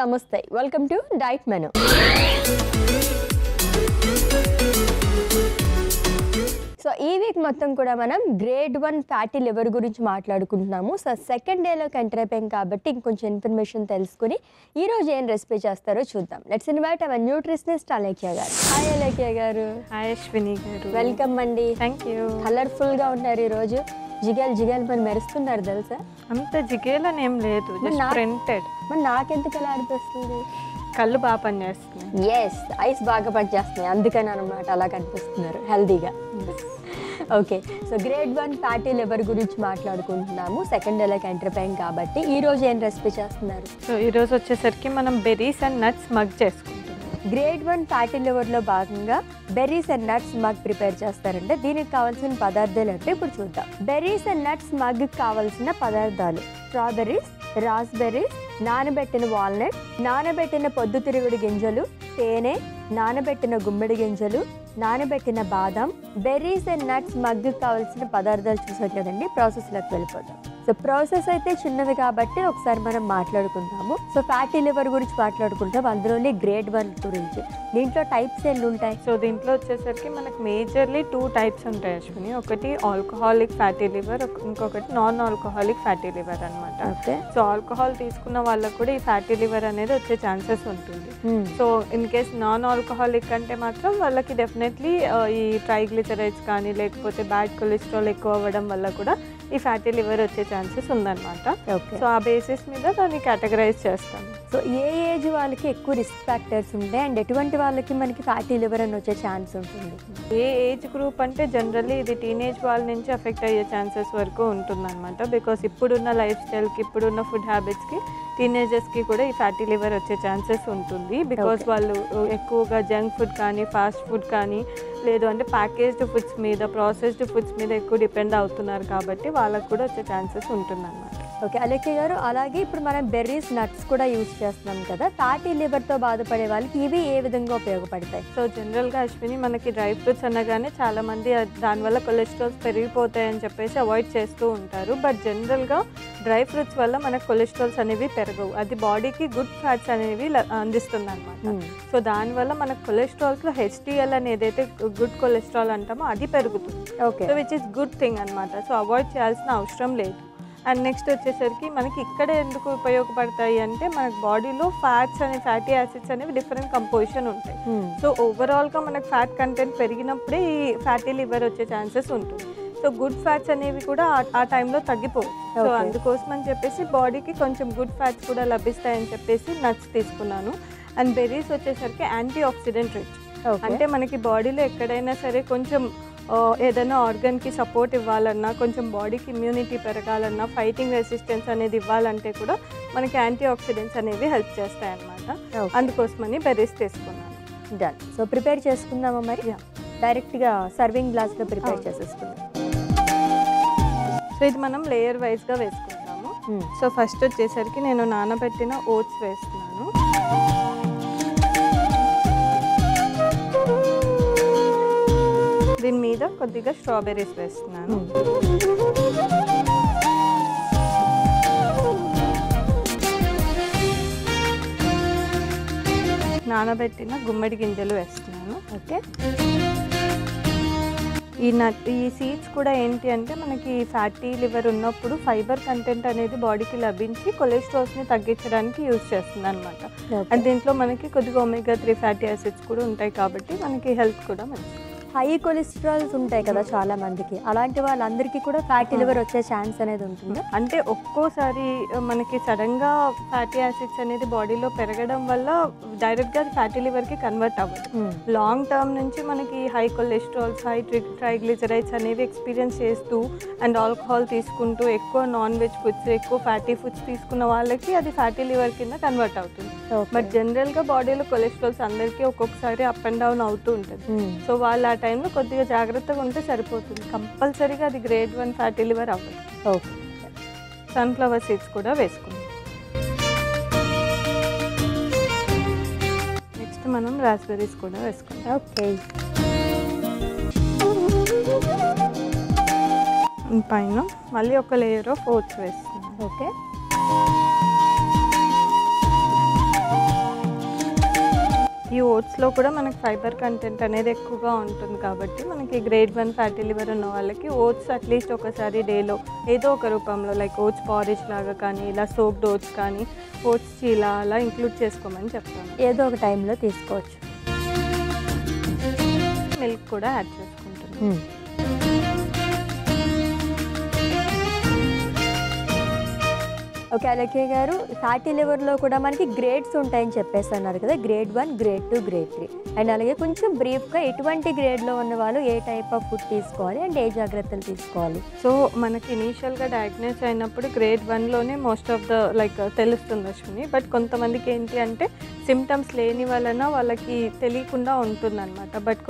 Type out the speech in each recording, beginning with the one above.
నమస్తే welcome to diet menu so ఈ week మొత్తం కూడా మనం గ్రేడ్ 1 ఫ్యాటీ లివర్ గురించి మాట్లాడుకుంటున్నాము. సో సెకండ్ డేలోకి ఎంటర్ అయిపోయాం కాబట్టి ఇంకొంచెం ఇన్ఫర్మేషన్ తెలుసుకుని ఈ రోజు ఏం రెసిపీ చేస్తారో చూద్దాం. Let's invite our nutritionist Alekhya గారు. హాయ్ అలేఖ్య గారు. హాయ్ అశ్విని గారు. వెల్కమ్ అండి. Thank you. కలర్ఫుల్ గా ఉన్నారు ఈ రోజు. జిగేల్ జిగేల్ మరి మెరుస్తున్నారు తెలుసా? అంత జిగేలని ఏం లేదు, జస్ట్ ప్రింటెడ్. మరి నాకెందుకు అలా అనిపిస్తుంది? కళ్ళు బాగా పనిచేస్తున్నాయి. ఎస్, ఐస్ బాగా పనిచేస్తున్నాయి, అందుకని అనమాట అలా కనిపిస్తున్నారు హెల్దీగా. Okay, so grade 1 fatty liver గురించి మాట్లాడుకుంటున్నాము. సెకండ్ డేలోకి ఎంటర్ అయ్యాం కాబట్టి ఈ రోజు ఏం రెసిపీ చేస్తున్నారు? సో ఈరోజు వచ్చేసరికి మనం బెర్రీస్ అండ్ నట్స్ మగ్ చేసుకుంటున్నాం. గ్రేడ్ 1 ఫ్యాటీ లివర్లో భాగంగా berries and nuts mug prepare చేస్తారంటే దీనికి కావాల్సిన పదార్థాలు అంటే ఇప్పుడు చూద్దాం. బెర్రీస్ అండ్ నట్స్ మగ్ కావాల్సిన పదార్థాలు: స్ట్రాబెర్రీస్, రాస్బెర్రీస్, నానబెట్టిన వాల్నట్, నానబెట్టిన పొద్దుతిరుగుడు గింజలు, తేనె, నానబెట్టిన గుమ్మడి గింజలు, నానబెట్టిన బాదం. బెర్రీస్ అండ్ నట్స్ మగ్ కావాల్సిన పదార్థాలు చూసాం కదండి. ప్రాసెస్లోకి వెళ్ళిపోతాం. సో ప్రాసెస్ అయితే చిన్నది కాబట్టి ఒకసారి మనం మాట్లాడుకుందాము. సో ఫ్యాటీ లివర్ గురించి మాట్లాడుకుంటాం, అందులోనే గ్రేడ్ 1 గురించి. దీంట్లో టైప్స్ ఎన్ని ఉంటాయి? సో దీంట్లో వచ్చేసరికి మనకు మేజర్లీ 2 టైప్స్ ఉంటాయి అశ్విని. ఒకటి ఆల్కహాలిక్ ఫ్యాటీ లివర్, ఇంకొకటి నాన్ ఆల్కహాలిక్ ఫ్యాటీ లివర్ అనమాట. సో ఆల్కహాల్ తీసుకున్న వాళ్ళకు కూడా ఈ ఫ్యాటీ లివర్ అనేది వచ్చే ఛాన్సెస్ ఉంటుంది. So in case non alcoholic అంటే మాత్రం వాళ్ళకి డెఫినెట్లీ ఈ ట్రైగ్లిజరైడ్స్ కానీ లేకపోతే బ్యాడ్ కొలెస్ట్రాల్ ఎక్కువ అవ్వడం వల్ల కూడా ఈ ఫ్యాటీ లివర్ వచ్చే ఛాన్సెస్ ఉందన్నమాట. సో ఆ బేసిస్ మీద దాన్ని కేటగరైజ్ చేస్తాం. సో ఏ ఏజ్ వాళ్ళకి ఎక్కువ రిస్క్ ఫ్యాక్టర్స్ ఉంటాయి అండ్ ఎటువంటి వాళ్ళకి మనకి ఫ్యాటీ లివర్ అని వచ్చే ఛాన్స్ ఉంటుంది? ఏ ఏజ్ గ్రూప్ అంటే జనరల్లీ ఇది టీనేజ్ వాళ్ళ నుంచి ఎఫెక్ట్ అయ్యే ఛాన్సెస్ వరకు ఉంటుందన్నమాట. బికాస్ ఇప్పుడున్న లైఫ్ స్టైల్కి, ఇప్పుడున్న ఫుడ్ హ్యాబిట్స్కి టీనేజర్స్కి కూడా ఈ ఫ్యాటీ లివర్ వచ్చే ఛాన్సెస్ ఉంటుంది. బికాస్ వాళ్ళు ఎక్కువగా జంక్ ఫుడ్ కానీ ఫాస్ట్ ఫుడ్ కానీ లేదు అంటే ప్యాకేజ్డ్ ఫుడ్స్ మీద, ప్రాసెస్డ్ ఫుడ్స్ మీద ఎక్కువ డిపెండ్ అవుతున్నారు కాబట్టి వాళ్ళకు కూడా వచ్చే ఛాన్సెస్ ఉంటుందన్నమాట. ఓకే అలేఖ్య గారు, అలాగే ఇప్పుడు మనం బెర్రీస్, నట్స్ కూడా యూజ్ చేస్తున్నాం కదా. ఫ్యాటీ లివర్తో బాధపడే వాళ్ళకి ఇవి ఏ విధంగా ఉపయోగపడతాయి? సో జనరల్గా అశ్విని మనకి డ్రై ఫ్రూట్స్ అనగానే చాలామంది దానివల్ల కొలెస్ట్రాల్స్ పెరిగిపోతాయని చెప్పేసి అవాయిడ్ చేస్తూ ఉంటారు. బట్ జనరల్గా డ్రై ఫ్రూట్స్ వల్ల మనకు కొలెస్ట్రాల్స్ అనేవి పెరగవు. అది బాడీకి గుడ్ ఫ్యాట్స్ అనేవి అందిస్తుంది అనమాట. సో దానివల్ల మనకు కొలెస్ట్రాల్స్లో హెచ్డిఎల్ అని ఏదైతే గుడ్ కొలెస్ట్రాల్ అంటామో అది పెరుగుతుంది. Okay, so which is good thing అనమాట. సో అవాయిడ్ చేయాల్సిన అవసరం లేదు. అండ్ నెక్స్ట్ వచ్చేసరికి మనకి ఇక్కడ ఎందుకు ఉపయోగపడతాయి అంటే మనకు బాడీలో ఫ్యాట్స్ అనే ఫ్యాటీ యాసిడ్స్ అనేవి డిఫరెంట్ కంపోజిషన్ ఉంటాయి. సో ఓవరాల్గా మనకు ఫ్యాట్ కంటెంట్ పెరిగినప్పుడే ఈ ఫ్యాటీ లివర్ వచ్చే ఛాన్సెస్ ఉంటుంది. సో గుడ్ ఫ్యాట్స్ అనేవి కూడా ఆ టైంలో తగ్గిపోవు. సో అందుకోసం అని చెప్పేసి బాడీకి కొంచెం గుడ్ ఫ్యాట్స్ కూడా లభిస్తాయని చెప్పేసి నట్స్ తీసుకున్నాను. అండ్ బెర్రీస్ వచ్చేసరికి యాంటీ ఆక్సిడెంట్ రిచ్. అంటే మనకి బాడీలో ఎక్కడైనా సరే కొంచెం ఏదైనా ఆర్గన్కి సపోర్ట్ ఇవ్వాలన్నా, కొంచెం బాడీకి ఇమ్యూనిటీ పెరగాలన్నా, ఫైటింగ్ రెసిస్టెన్స్ అనేది ఇవ్వాలంటే కూడా మనకి యాంటీ ఆక్సిడెంట్స్ అనేవి హెల్ప్ చేస్తాయి అన్నమాట. అందుకోసమని బెర్రీస్ తీసుకున్నాను. డన్. సో ప్రిపేర్ చేసుకుందామా మరి? డైరెక్ట్గా సర్వింగ్ గ్లాస్లో ప్రిపేర్ చేసేసుకుందాం. సో ఇది మనం లేయర్ వైజ్గా వేసుకుంటాము. సో ఫస్ట్ వచ్చేసరికి నేను నానబెట్టిన ఓట్స్ వేస్తున్నాను. దీని మీద కొద్దిగా స్ట్రాబెర్రీస్ వేస్తున్నాను. నానబెట్టిన గుమ్మడి గింజలు వేస్తున్నాను. ఓకే, ఈ సీడ్స్ కూడా ఏంటి అంటే మనకి ఫ్యాటీ లివర్ ఉన్నప్పుడు ఫైబర్ కంటెంట్ అనేది బాడీకి లభించి కొలెస్ట్రాల్స్ని తగ్గించడానికి యూజ్ చేస్తుంది అనమాట. అండ్ దీంట్లో మనకి కొద్దిగా ఒమేగా 3 ఫ్యాటీ యాసిడ్స్ కూడా ఉంటాయి కాబట్టి మనకి హెల్త్ కూడా మంచిది. హై కొలెస్ట్రాల్స్ ఉంటాయి కదా చాలా మందికి, అలాంటి వాళ్ళందరికీ కూడా ఫ్యాటీ లివర్ వచ్చే ఛాన్స్ అనేది ఉంటుంది. అంటే ఒక్కోసారి మనకి సడన్గా ఫ్యాటీ యాసిడ్స్ అనేది బాడీలో పెరగడం వల్ల డైరెక్ట్గా ఫ్యాటీ లివర్కి కన్వర్ట్ అవ్వదు. లాంగ్ టర్మ్ నుంచి మనకి హై కొలెస్ట్రాల్స్, హై ట్రైగ్లిజరైడ్స్ అనేవి ఎక్స్పీరియన్స్ చేస్తూ అండ్ ఆల్కహాల్ తీసుకుంటూ ఎక్కువ నాన్ వెజ్ ఫుడ్స్, ఎక్కువ ఫ్యాటీ ఫుడ్స్ తీసుకున్న వాళ్ళకి అది ఫ్యాటీ లివర్ కింద కన్వర్ట్ అవుతుంది. బట్ జనరల్గా బాడీలో కొలెస్ట్రాల్స్ అందరికీ ఒక్కొక్కసారి అప్ అండ్ డౌన్ అవుతూ ఉంటుంది. సో వాళ్ళు ఆ టైంలో కొద్దిగా జాగ్రత్తగా ఉంటే సరిపోతుంది. కంపల్సరీగా అది గ్రేడ్ 1 ఫ్యాటీ లివర్ అవ్వదు. ఓకే, సన్ఫ్లవర్ సీడ్స్ కూడా వేసుకుందాం. రాస్బెర్రీస్ కూడా వేసుకుంటాం. ఓకే. పైన మళ్ళీ ఒక లేయర్ ఆఫ్ ఓట్స్ వేస్తున్నాం. ఓకే. ఈ ఓట్స్లో కూడా మనకి ఫైబర్ కంటెంట్ అనేది ఎక్కువగా ఉంటుంది కాబట్టి మనకి గ్రేడ్ 1 ఫ్యాటీ లివర్ ఉన్న వాళ్ళకి ఓట్స్ అట్లీస్ట్ ఒకసారి డేలో ఏదో ఒక రూపంలో లైక్ ఓట్స్ పారిజ్ లాగా కానీ ఇలా సోప్డ్ ఓట్స్ కానీ ఓట్స్ చీలా అలా ఇంక్లూడ్ చేసుకోమని చెప్తాను. ఏదో ఒక టైంలో తీసుకోవచ్చు. మిల్క్ కూడా యాడ్ చేసుకుంటున్నాం. ఓకే అలకే గారు, ఫ్యాటీ లివర్లో కూడా మనకి గ్రేడ్స్ ఉంటాయని చెప్పేసి అన్నారు కదా, గ్రేడ్ 1, గ్రేడ్ 2, గ్రేడ్ 3. అండ్ అలాగే కొంచెం బ్రీఫ్గా ఎటువంటి గ్రేడ్లో ఉన్న వాళ్ళు ఏ టైప్ ఆఫ్ ఫుడ్ తీసుకోవాలి అండ్ ఏ జాగ్రత్తలు తీసుకోవాలి? సో మనకి ఇనీషియల్గా డయాగ్నోస్ అయినప్పుడు గ్రేడ్ 1లోనే మోస్ట్ ఆఫ్ ద లైక్ తెలుస్తుంది అశ్విని. బట్ కొంతమందికి ఏంటి అంటే సిమ్టమ్స్ లేని వలన వాళ్ళకి తెలియకుండా ఉంటుందన్నమాట. బట్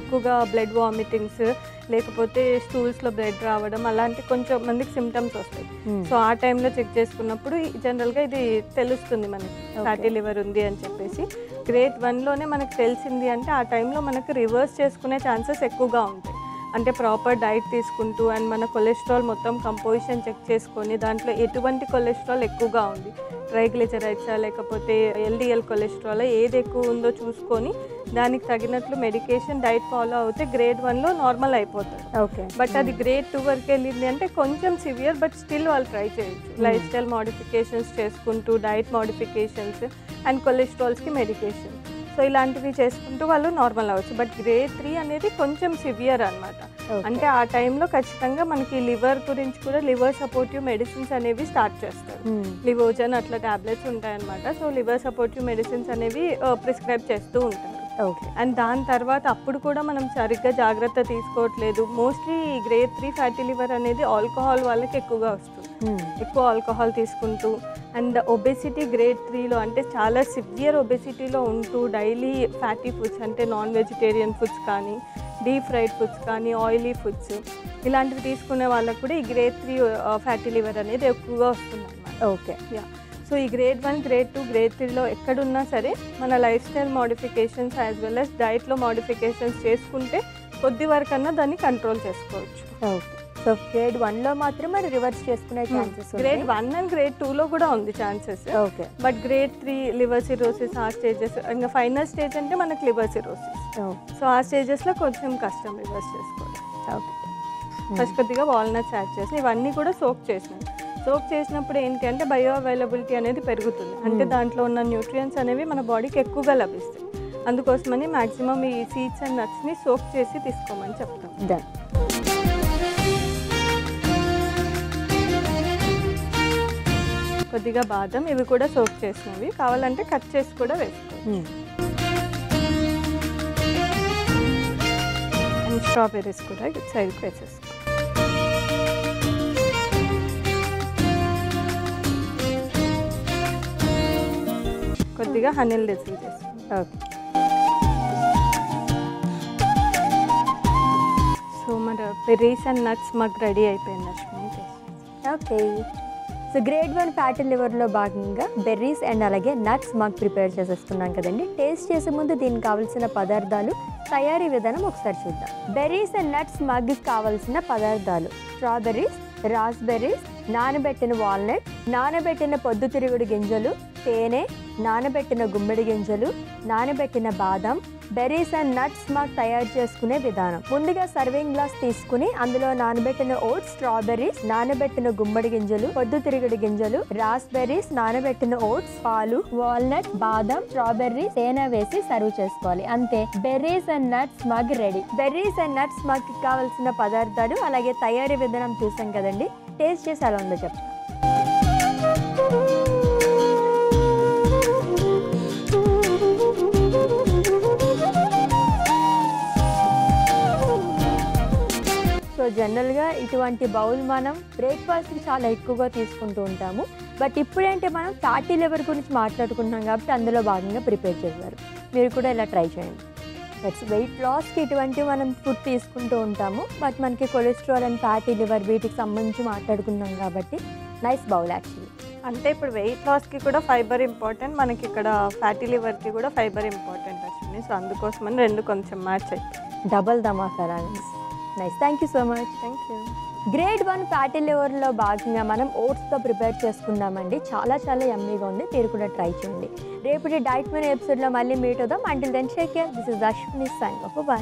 ఎక్కువగా బ్లడ్ వామిటింగ్స్ లేకపోతే స్టూల్స్లో బ్లడ్ రావడం అలాంటి కొంచెం మందికి సిమ్టమ్స్ వస్తాయి. సో ఆ టైంలో చెక్ చేసుకున్నప్పుడు జనరల్గా ఇది తెలుస్తుంది మనకి ఫ్యాటీ లివర్ ఉంది అని చెప్పేసి. గ్రేడ్ 1లోనే మనకు తెలిసింది అంటే ఆ టైంలో మనకు రివర్స్ చేసుకునే ఛాన్సెస్ ఎక్కువగా ఉంటాయి. అంటే ప్రాపర్ డైట్ తీసుకుంటూ అండ్ మన కొలెస్ట్రాల్ మొత్తం కంపోజిషన్ చెక్ చేసుకొని దాంట్లో ఎటువంటి కొలెస్ట్రాల్ ఎక్కువగా ఉంది, ట్రైగ్లిజరైడ్సా లేకపోతే ఎల్డిఎల్ కొలెస్ట్రాల్ ఏది ఎక్కువ ఉందో చూసుకొని దానికి తగినట్లు మెడికేషన్ డైట్ ఫాలో అవుతే గ్రేడ్ 1లో నార్మల్ అయిపోతుంది. ఓకే. బట్ అది గ్రేడ్ 2 వరకు వెళ్ళింది అంటే కొంచెం సివియర్, బట్ స్టిల్ వాళ్ళు ట్రై చేయొచ్చు. లైఫ్ స్టైల్ మోడిఫికేషన్స్ చేసుకుంటూ డైట్ మోడిఫికేషన్స్ అండ్ కొలెస్ట్రాల్స్కి మెడికేషన్, సో ఇలాంటివి చేసుకుంటూ వాళ్ళు నార్మల్ అవ్వచ్చు. బట్ గ్రేడ్ 3 అనేది కొంచెం సివియర్ అనమాట. అంటే ఆ టైంలో ఖచ్చితంగా మనకి లివర్ గురించి కూడా లివర్ సపోర్టివ్ మెడిసిన్స్ అనేవి స్టార్ట్ చేస్తారు. లివోజన్ అట్లా టాబ్లెట్స్ ఉంటాయన్నమాట. సో లివర్ సపోర్టివ్ మెడిసిన్స్ అనేవి ప్రిస్క్రైబ్ చేస్తూ ఉంటారు. ఓకే. అండ్ దాని తర్వాత అప్పుడు కూడా మనం సరిగ్గా జాగ్రత్త తీసుకోవట్లేదు. మోస్ట్లీ గ్రేడ్ 3 ఫ్యాటీ లివర్ అనేది ఆల్కహాల్ వాళ్ళకి ఎక్కువగా వస్తుంది. ఎక్కువ ఆల్కహాల్ తీసుకుంటూ అండ్ ఒబెసిటీ గ్రేడ్ 3లో అంటే చాలా సివియర్ ఒబెసిటీలో ఉంటూ డైలీ ఫ్యాటీ ఫుడ్స్ అంటే నాన్ వెజిటేరియన్ ఫుడ్స్ కానీ డీప్ ఫ్రైడ్ ఫుడ్స్ కానీ ఆయిలీ ఫుడ్స్ ఇలాంటివి తీసుకునే వాళ్ళకు కూడా ఈ గ్రేడ్ 3 ఫ్యాటీ లివర్ అనేది ఎక్కువగా వస్తుంది అన్నమాట. ఓకే. యా. సో ఈ గ్రేడ్ 1, గ్రేడ్ 2, గ్రేడ్ 3లో ఎక్కడున్నా సరే మన life style modifications as well as డైట్లో మోడిఫికేషన్స్ చేసుకుంటే కొద్ది వరకన్నా దాన్ని కంట్రోల్ చేసుకోవచ్చు. ఓకే. సో గ్రేడ్ 1లో మాత్రమే రివర్స్ చేసుకునే ఛాన్సెస్ గ్రేడ్ 1 అండ్ గ్రేడ్ 2లో కూడా ఉంది chances. Okay. But grade 3 liver cirrhosis ఆ స్టేజెస్ ఇంకా ఫైనల్ స్టేజ్ అంటే మనకి లివర్ సిరోసిస్. సో ఆ స్టేజెస్లో కొంచెం కష్టం రివర్స్ చేసుకోవడం. ఓకే. ఫస్ట్ కొద్దిగా వాల్నట్స్ యాడ్ చేసి ఇవన్నీ కూడా సోక్ చేసినాయి. సోక్ చేసినప్పుడు ఏంటి అంటే బయో అవైలబిలిటీ అనేది పెరుగుతుంది. అంటే దాంట్లో ఉన్న న్యూట్రియంట్స్ అనేవి మన బాడీకి ఎక్కువగా లభిస్తాయి. అందుకోసమని మ్యాక్సిమం ఈ సీడ్స్ అండ్ నట్స్ని సోక్ చేసి తీసుకోమని చెప్తాం. డన్. కొద్దిగా బాదం ఇవి కూడా సోక్ చేసినవి కావాలంటే కట్ చేసి కూడా వేసుకోవచ్చు. అండ్ స్ట్రాబెర్రీస్ కూడా సైడ్కి వేసేసుకో. కొద్దిగా హనీల్ రిసీవ్ చేసుకుంటాం. ఓకే. సో మన బెర్రీస్ అండ్ నట్స్ మాకు రెడీ అయిపోయింది Ashwini. Okay. So grade 1 fatty లివర్లో భాగంగా బెర్రీస్ అండ్ అలాగే నట్స్ మాకు ప్రిపేర్ చేసేసుకున్నాం కదండి. టేస్ట్ చేసే ముందు దీనికి కావాల్సిన పదార్థాలు, తయారీ విధానం ఒకసారి చూద్దాం. బెర్రీస్ అండ్ నట్స్ మగ్కి కావాల్సిన పదార్థాలు: స్ట్రాబెర్రీస్, రాస్బెర్రీస్, నానబెట్టిన వాల్నట్, నానబెట్టిన పొద్దుతిరుగుడు గింజలు, తేనె, నానబెట్టిన గుమ్మడి గింజలు, నానబెట్టిన బాదం. బెర్రీస్ అండ్ నట్స్ మాకు తయారు చేసుకునే విధానం: ముందుగా సర్వింగ్ గ్లాస్ తీసుకుని అందులో నానబెట్టిన ఓట్స్, స్ట్రాబెర్రీస్, నానబెట్టిన గుమ్మడి గింజలు, పొద్దుతిరుగుడు గింజలు, రాస్బెర్రీస్, నానబెట్టిన ఓట్స్, పాలు, వాల్నట్, బాదం, స్ట్రాబెర్రీ, తేనె వేసి సర్వ్ చేసుకోవాలి. అంతే, berries and nuts mug ready. Berries and nuts mug కావాల్సిన పదార్థాలు అలాగే తయారీ విధానం చూసాం కదండి. టేస్ట్ చేసి ఎలా ఉందో చెప్తాం. సో జనరల్గా ఇటువంటి బౌల్ మనం బ్రేక్ఫాస్ట్కి చాలా ఎక్కువగా తీసుకుంటూ ఉంటాము. బట్ ఇప్పుడంటే మనం ఫ్యాటీ లివర్ గురించి మాట్లాడుకుంటున్నాం కాబట్టి అందులో భాగంగా ప్రిపేర్ చేశారు. మీరు కూడా ఇలా ట్రై చేయండి. నెక్స్ట్ వెయిట్ లాస్కి ఇటువంటివి మనం ఫుడ్ తీసుకుంటూ ఉంటాము. బట్ మనకి కొలెస్ట్రాల్ అండ్ ఫ్యాటీ లివర్ వీటికి సంబంధించి మాట్లాడుకున్నాం కాబట్టి నైస్ బౌల్ యాక్చువల్లీ. అంటే ఇప్పుడు వెయిట్ లాస్కి కూడా ఫైబర్ ఇంపార్టెంట్, మనకి ఇక్కడ ఫ్యాటీ లివర్కి కూడా ఫైబర్ ఇంపార్టెంట్. అయిపోయినాయి. సో అందుకోసమని 2 కొంచెం మ్యాచ్ అయిపోయి డబల్ ధమాకా nice. Thank you so much. Thank you. Grade 1 fatty లివర్లో భాగంగా మనం ఓట్స్తో ప్రిపేర్ చేసుకున్నామండి. చాలా చాలా యమ్మీగా ఉంది. మీరు కూడా ట్రై చేయండి. రేపటి డైట్ మెనూ ఎపిసోడ్లో మళ్ళీ మీట్ అవుదాం. Until then take care. This is Ashwini sign off. By.